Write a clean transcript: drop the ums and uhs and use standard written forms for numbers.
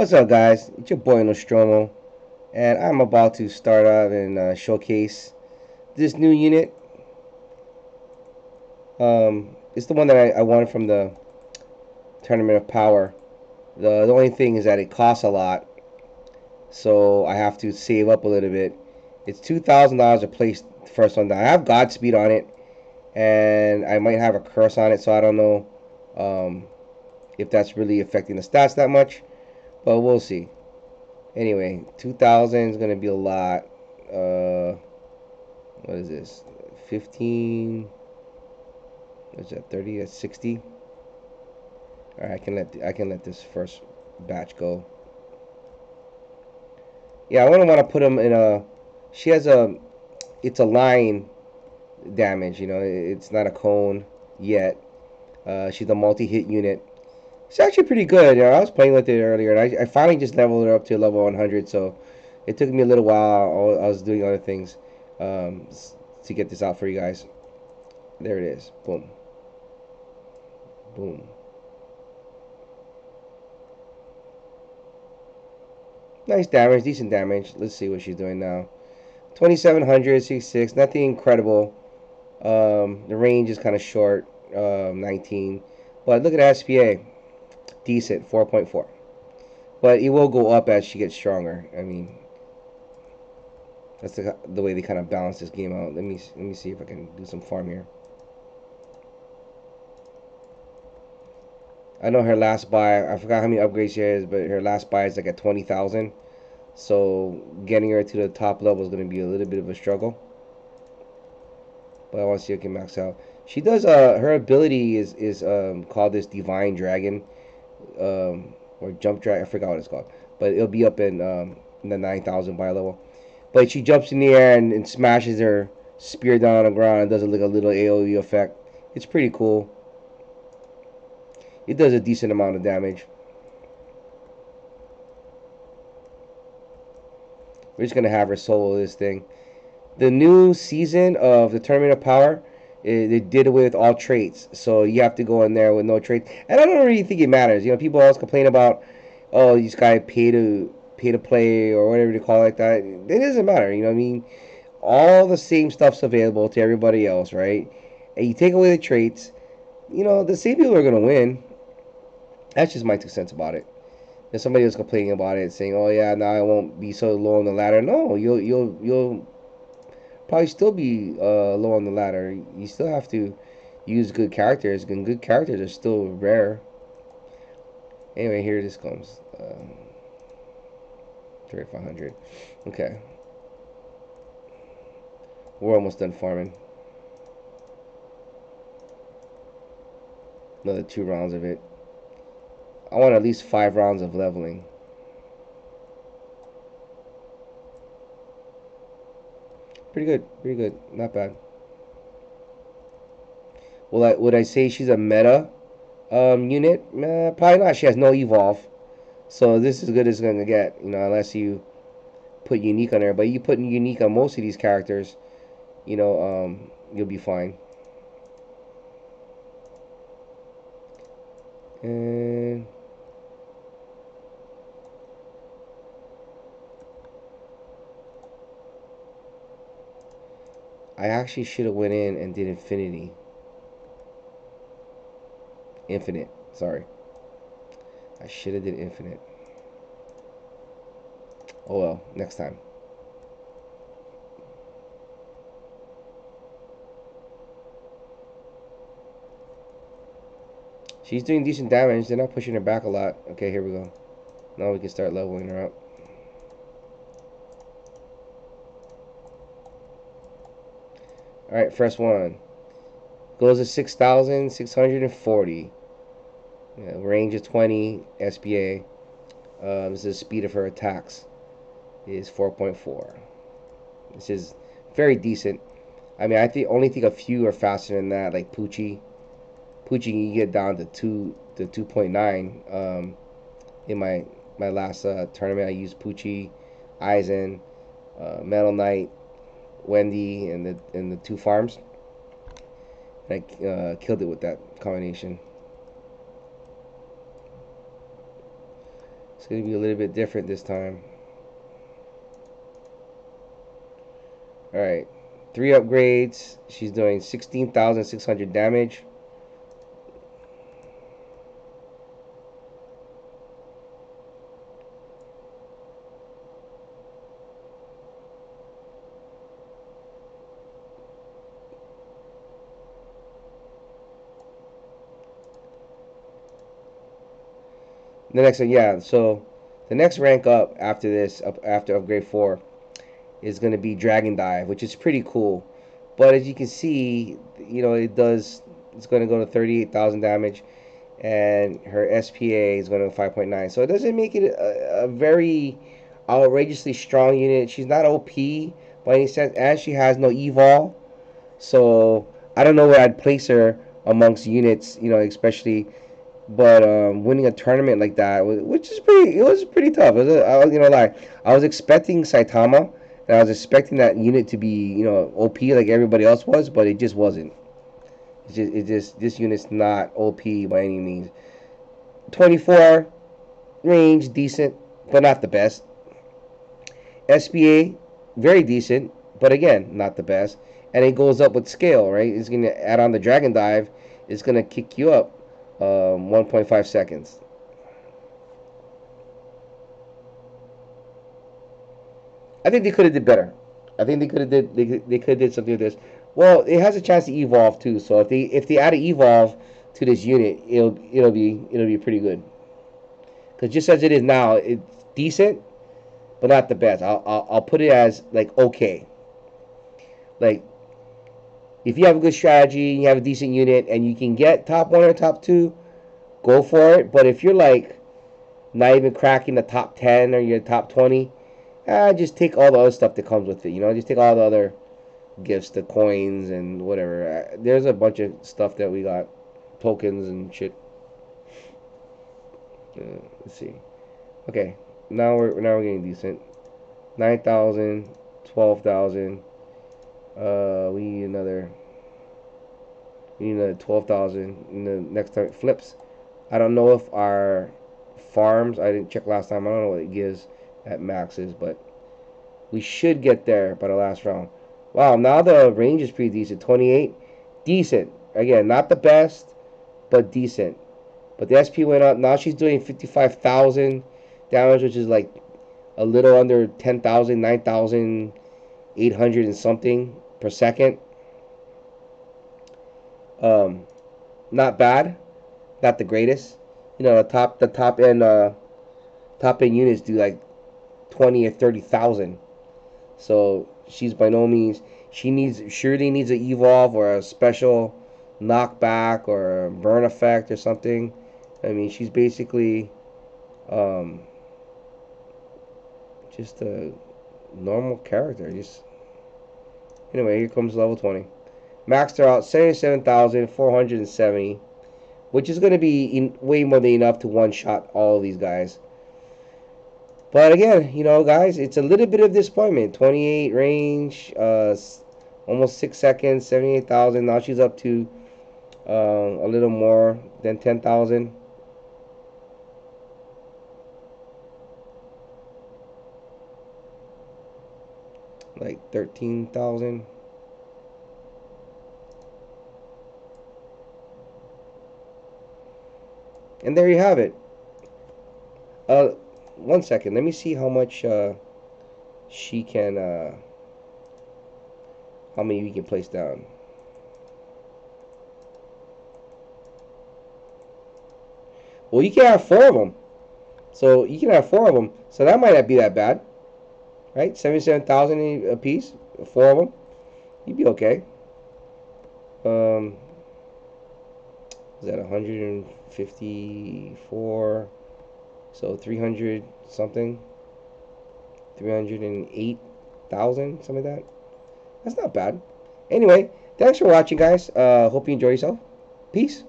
What's up, guys? It's your boy Nostromo, and I'm about to start out and showcase this new unit. It's the one that I wanted from the Tournament of Power. The only thing is that it costs a lot, so I have to save up a little bit. It's $2,000 to place the first one down. I have Godspeed on it, and I might have a curse on it, so I don't know um, if that's really affecting the stats that much, but we'll see. Anyway, 2,000 is gonna be a lot. What is this? 15. What's that? 30? That's 60. All right, I can let this first batch go. Yeah, I wouldn't want to put him in a. She has a. It's a line damage. It's not a cone yet. She's a multi-hit unit. It's actually pretty good. I was playing with it earlier, and I finally just leveled her up to level 100. So it took me a little while. I was doing other things um, to get this out for you guys. There it is. Boom. Boom. Nice damage, decent damage. Let's see what she's doing now. 2700, 66, nothing incredible. The range is kind of short, 19. But look at SPA, decent, 4.4. But it will go up as she gets stronger. I mean, that's the way they kind of balance this game out. Let me see if I can do some farm here. I know her last buy, I forgot how many upgrades she has, but her last buy is like at 20,000. So getting her to the top level is going to be a little bit of a struggle. But I want to see if I can max out. She does. Her ability is called this Divine Dragon, or Jump Dragon. I forgot what it's called, but it'll be up in the 9,000 by level. But she jumps in the air and smashes her spear down on the ground and does like a little AOE effect. It's pretty cool. It does a decent amount of damage. We're just gonna have her solo this thing. The new season of the Tournament of Power, they did away with all traits, so you have to go in there with no traits. And I don't really think it matters. People always complain about, oh, these guys pay to play or whatever they call it like that. It doesn't matter. You know what I mean? All the same stuff's available to everybody else, right? And you take away the traits, the same people are gonna win. That's just my 2 cents about it. There's somebody else complaining about it, saying, "Oh yeah, now I won't be so low on the ladder." No, you'll probably still be low on the ladder. You still have to use good characters, and good characters are still rare. Anyway, here this comes. 3,500. Okay. We're almost done farming. Another 2 rounds of it. I want at least 5 rounds of leveling. Pretty good. Pretty good. Not bad. Would I say she's a meta unit? Probably not. She has no evolve. So this is as good as it's gonna get, unless you put unique on her. But you put unique on most of these characters, you'll be fine. And I actually should have went in and did infinite. Sorry, I should have did infinite. Oh well, next time. She's doing decent damage. They're not pushing her back a lot. Okay, here we go. Now we can start leveling her up. Alright, first one. Goes to 6,640. Yeah, range of 20, SPA. This is the speed of her attacks. Is 4.4. This is very decent. I mean, only think a few are faster than that, like Poochie. Poochie, you get down to 2.9. In my last tournament, I used Poochie, Aizen, Metal Knight, Wendy, and the 2 farms. And I killed it with that combination. It's going to be a little bit different this time. Alright. 3 upgrades. She's doing 16,600 damage. The next one, yeah. So the next rank up after this, up after upgrade 4, is going to be Dragon Dive, which is pretty cool. But as you can see, it does. It's going to go to 38,000 damage, and her SPA is going to 5.9. So it doesn't make it a very outrageously strong unit. She's not OP by any sense, and she has no evol. So I don't know where I'd place her amongst units, especially. But winning a tournament like that, which is it was pretty tough. I was, like, I was expecting Saitama, and I was expecting that unit to be, OP like everybody else was, but it just wasn't. This unit's not OP by any means. 24 range, decent, but not the best. SBA, very decent, but again, not the best. And it goes up with scale, right? It's going to add on the Dragon Dive. It's going to kick you up 1.5 seconds. I think they could have did better. I think they could have did something with this. Well, it has a chance to evolve too. So if they add an evolve to this unit, it'll be pretty good. Because just as it is now, it's decent, but not the best. I'll put it as like okay. Like if you have a good strategy, you have a decent unit, and you can get top 1 or top 2, go for it. But if you're like not even cracking the top 10 or your top 20, just take all the other stuff that comes with it. Just take all the other gifts, the coins and whatever. There's a bunch of stuff that we got, tokens and shit. Let's see. Okay, now we're getting decent. 9,000, 12,000. We need another. We need another 12,000 in the next time it flips. I don't know if our farms. I didn't check last time. I don't know what it gives at maxes, but we should get there by the last round. Wow, now the range is pretty decent. 28, decent. Again, not the best, but decent. But the SP went up. Now she's doing 55,000 damage, which is like a little under 10,000, 9,800 and something per second. Not bad, not the greatest. The top end units do like 20 or 30,000. So she's by no means. She surely needs an evolve or a special knockback or a burn effect or something. I mean, she's basically just a normal character. Anyway, here comes level 20. Maxed her out 77,470, which is going to be way more than enough to one-shot all of these guys. But again, guys, it's a little bit of disappointment. 28 range, almost 6 seconds, 78,000. Now she's up to a little more than 10,000. Like 13,000. And there you have it. 1 second. Let me see how much she can. How many we can place down. Well, you can have 4 of them. So you can have 4 of them. So that might not be that bad, right? 77,000 a piece. 4 of them. You'd be okay. Is that 154? So 300 something. 308,000, something like that. That's not bad. Anyway, thanks for watching, guys. Hope you enjoy yourself. Peace.